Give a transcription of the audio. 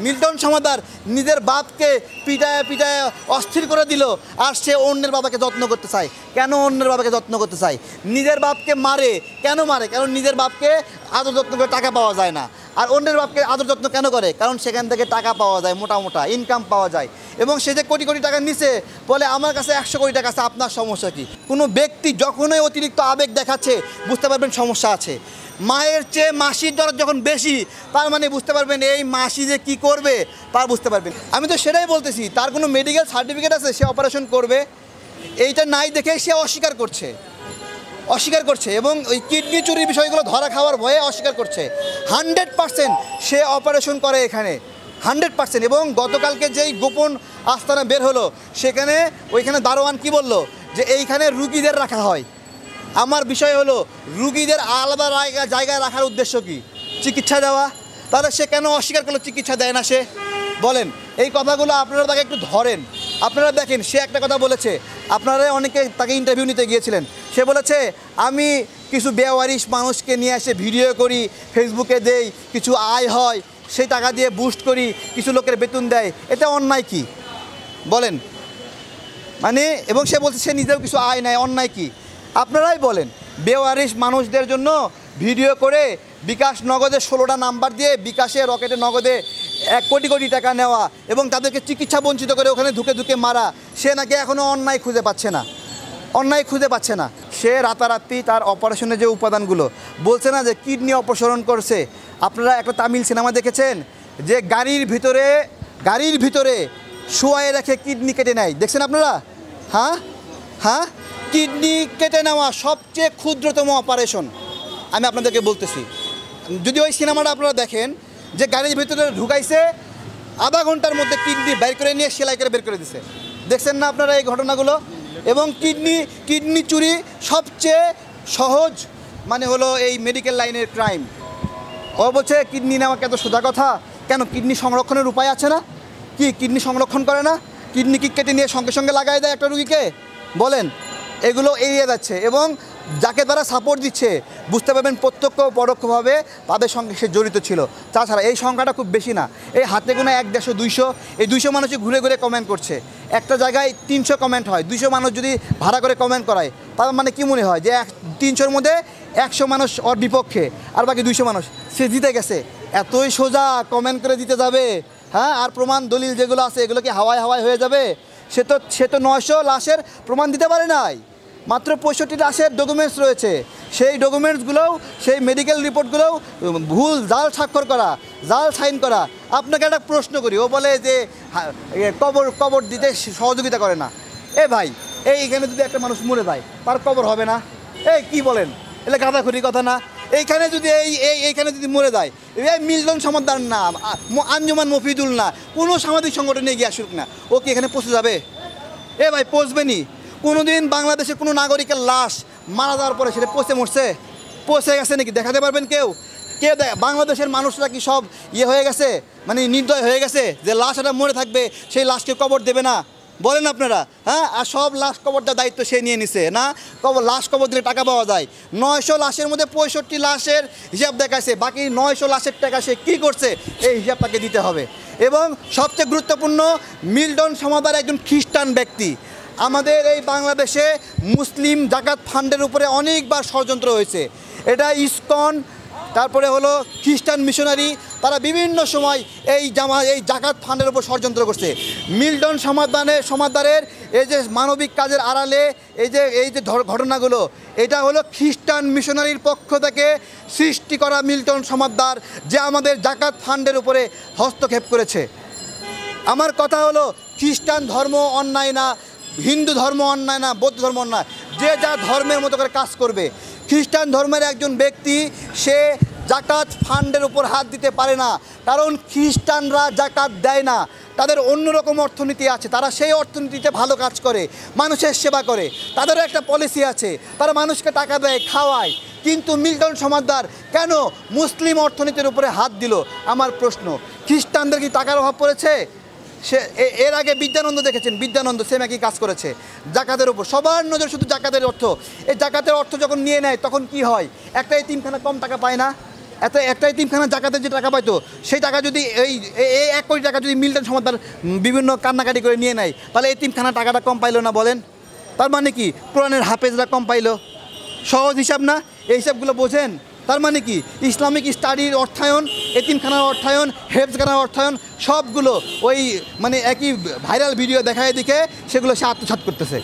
Milton Samaddar নিজের বাপকে পিটায় পিটায় অস্থির করে দিল, আর সে অন্যের বাবাকে যত্ন করতে চায়। কেন অন্যের বাবাকে যত্ন করতে চায়? নিজের বাপকে মারে, কেন মারে? কারণ নিজের বাপকে আদর যত্ন করে টাকা পাওয়া যায় না। আর অন্যের বাপকে আদর যত্ন কেন করে? কারণ সেখান থেকে টাকা পাওয়া যায়, মোটা মোটা ইনকাম পাওয়া যায়। এবং সে যে কোটি কোটি টাকা নিছে, বলে আমার কাছে 100 কোটি টাকা আছে, আপনার সমস্যা কি? কোনো ব্যক্তি যখনই অতিরিক্ত আবেগ দেখাচ্ছে, বুঝতে পারবেন সমস্যা আছে। মায়ের চেয়ে মাসির দরদ যখন বেশি, তার মানে বুঝতে পারবেন এই মাসি যে কী করবে তার বুঝতে পারবেন। আমি তো সেটাই বলতেছি, তার কোনো মেডিকেল সার্টিফিকেট আছে সে অপারেশন করবে? এইটা নাই দেখে সে অস্বীকার করছে এবং ওই কিডনি চুরির বিষয়গুলো ধরা খাওয়ার ভয়ে অস্বীকার করছে। 100% সে অপারেশন করে এখানে, 100%। এবং গতকালকে যেই গোপন আস্তানা বের হলো, সেখানে ওইখানে দারোয়ান কি বলল, যে এইখানে রুগীদের রাখা হয়। আমার বিষয় হলো রুগীদের আলাদা জায়গায় রাখার উদ্দেশ্য কি? চিকিৎসা দেওয়া। তাহলে সে কেন অস্বীকার করলো চিকিৎসা দেয় না সে? বলেন, এই কথাগুলো আপনারা তাকে একটু ধরেন। আপনারা দেখেন, সে একটা কথা বলেছে, আপনারা অনেকে তাকে ইন্টারভিউ নিতে গিয়েছিলেন, সে বলেছে আমি কিছু বেওয়ারিশ মানুষকে নিয়ে এসে ভিডিও করি, ফেসবুকে দেই, কিছু আয় হয়, সেই টাকা দিয়ে বুস্ট করি, কিছু লোকের বেতন দেয়, এটা অন্যায় কি? বলেন মানে। এবং সে বলছে সে নিজেও কিছু আয় নেয়, অন্যায় কি? আপনারাই বলেন। বেওয়ারিশ মানুষদের জন্য ভিডিও করে বিকাশ নগদে 16টা নাম্বার দিয়ে বিকাশে রকেটে নগদে 1 কোটি কোটি টাকা নেওয়া এবং তাদেরকে চিকিৎসা বঞ্চিত করে ওখানে ধুকে মারা, সে নাকি এখনও অন্যায় খুঁজে পাচ্ছে না। সে রাতারাতি তার অপারেশনের যে উপাদানগুলো বলছে না, যে কিডনি অপসারণ করছে। আপনারা একটা তামিল সিনেমা দেখেছেন, যে গাড়ির ভিতরে শোয়ায় রেখে কিডনি কেটে নেয়, দেখছেন আপনারা? হ্যাঁ, কিডনি কেটে নেওয়া সবচেয়ে ক্ষুদ্রতম অপারেশন আমি আপনাদেরকে বলতেছি। যদি ওই সিনেমাটা আপনারা দেখেন, যে গাড়ির ভিতরে ঢুকাইছে, আধা ঘন্টার মধ্যে কিডনি বের করে নিয়ে সেলাই করে বের করে দিছে। দেখছেন না আপনারা এই ঘটনাগুলো? এবং কিডনি চুরি সবচেয়ে সহজ মানে হলো এই মেডিকেল লাইনের ক্রাইম। ও বলছে কিডনি নেওয়া কত সোজা কথা। কেন? কিডনি সংরক্ষণের উপায় আছে না? কি কিডনি সংরক্ষণ করে না? কিডনি কি কেটে নিয়ে সঙ্গে সঙ্গে লাগাই দেয় একটা রুগীকে? বলেন। এগুলো এড়িয়ে যাচ্ছে এবং যাকে তারা সাপোর্ট দিচ্ছে, বুঝতে পারবেন প্রত্যক্ষ পরোক্ষভাবে তাদের সঙ্গে সে জড়িত ছিল। তাছাড়া এই সংখ্যাটা খুব বেশি না, এই হাতে গোনা 100, 200, এই 200 মানুষই ঘুরে ঘুরে কমেন্ট করছে। একটা জায়গায় 300 কমেন্ট হয়, 200 মানুষ যদি ভাড়া করে কমেন্ট করায়, তার মানে কি মনে হয় যে 300-র মধ্যে 100 মানুষ ওর বিপক্ষে, আর বাকি 200 মানুষ সে জিতে গেছে। এতই সোজা কমেন্ট করে দিতে যাবে? হ্যাঁ, আর প্রমাণ দলিল যেগুলো আছে এগুলো কি হাওয়ায় হয়ে যাবে? সে তো 900 লাশের প্রমাণ দিতে পারে নাই, মাত্র 65 লাশের ডকুমেন্টস রয়েছে। সেই ডকুমেন্টসগুলোও, সেই মেডিকেল রিপোর্টগুলোও ভুল, জাল স্বাক্ষর করা, জাল সাইন করা। আপনাকে একটা প্রশ্ন করি, ও বলে যে কবর দিতে সহযোগিতা করে না। ভাই, এইখানে যদি একটা মানুষ মরে যায়, তার কবর হবে না? কি বলেন? এলে গাঁদাখুরি কথা না? এইখানে যদি এইখানে যদি মরে যায়, মিল্টন সমাদ্দার না, আঞ্জুমান মফিদুল না, কোনো সামাজিক সংগঠনে গিয়ে আসুক না, ও কি এখানে পৌঁছে যাবে? ভাই, পৌঁছবেনি। কোনো দিন বাংলাদেশের কোনো নাগরিকের লাশ মারা যাওয়ার পরে সেটা পৌঁছে গেছে নাকি দেখাতে পারবেন কেউ? বাংলাদেশের মানুষরা কি সব হয়ে গেছে, মানে নির্দয় হয়ে গেছে, যে লাশ একটা মরে থাকবে সেই লাশকে কবর দেবে না? বলেন আপনারা। হ্যাঁ, আর সব লাশ কবর দেওয়ার দায়িত্ব সে নিয়ে নিছে না? লাশ কবর দিলে টাকা পাওয়া যায়। 900 লাশের মধ্যে 65 লাশের হিসাব দেখাচ্ছে, বাকি 900 লাশের টাকা সে কী করছে এই হিসাব তাকে দিতে হবে। এবং সবচেয়ে গুরুত্বপূর্ণ, মিল্টন সমাদ্দার একজন খ্রিস্টান ব্যক্তি। আমাদের এই বাংলাদেশে মুসলিম জাকাত ফান্ডের উপরে অনেকবার ষড়যন্ত্র হয়েছে। এটা ইসকন, তারপরে হলো খ্রিস্টান মিশনারি, তারা বিভিন্ন সময় এই জাকাত ফান্ডের উপর ষড়যন্ত্র করছে। মিল্টন সমাদ্দারের এই যে মানবিক কাজের আড়ালে এই যে ঘটনাগুলো, এটা হলো খ্রিস্টান মিশনারির পক্ষ থেকে সৃষ্টি করা মিল্টন সমাদ্দার, যে আমাদের জাকাত ফান্ডের উপরে হস্তক্ষেপ করেছে। আমার কথা হলো, খ্রিস্টান ধর্ম অন্যায় না, হিন্দু ধর্ম অন্যায় না, বৌদ্ধ ধর্ম অন্যায়, যে যা ধর্মের মতো করে কাজ করবে। খ্রিস্টান ধর্মের একজন ব্যক্তি সে জাকাত ফান্ডের উপর হাত দিতে পারে না, কারণ খ্রিস্টানরা জাকাত দেয় না, তাদের অন্যরকম অর্থনীতি আছে, তারা সেই অর্থনীতিতে ভালো কাজ করে, মানুষের সেবা করে, তাদেরও একটা পলিসি আছে, তারা মানুষকে টাকা দেয়, খাওয়ায়। কিন্তু মিল্টন সমাদ্দার কেন মুসলিম অর্থনীতির উপরে হাত দিল? আমার প্রশ্ন, খ্রিস্টানদের কি টাকার অভাব পড়েছে? সে এর আগে বিদ্যানন্দ দেখেছেন, বিদ্যানন্দ সেম একই কাজ করেছে জাকাতের উপর। সবার নজর শুধু জাকাতের অর্থ। এই জাকাতের অর্থ যখন নিয়ে নেয় তখন কি হয়? একটা এতিমখানা কম টাকা পায় না? একটা এতিমখানা জাকাতের যে টাকা পাইতো সেই টাকা যদি এই 1 কোটি টাকা যদি মিল্টন সমাদার বিভিন্ন কান্নাকাটি করে নিয়ে নেয়, তাহলে এতিমখানা টাকাটা কম পাইলো না বলেন? তার মানে কি কোরআনের হাফেজরা কম পাইলো? সহজ হিসাব না? এই হিসাবগুলো বোঝেন? তার মানে কি ইসলামিক স্টাডির অর্থায়ন, এতিমখানার অর্থায়ন, হেফজখানার অর্থায়ন সবগুলো ওই মানে একই ভাইরাল ভিডিও দেখায় দেখে সেগুলো সে আত্মসাৎ করতেছে।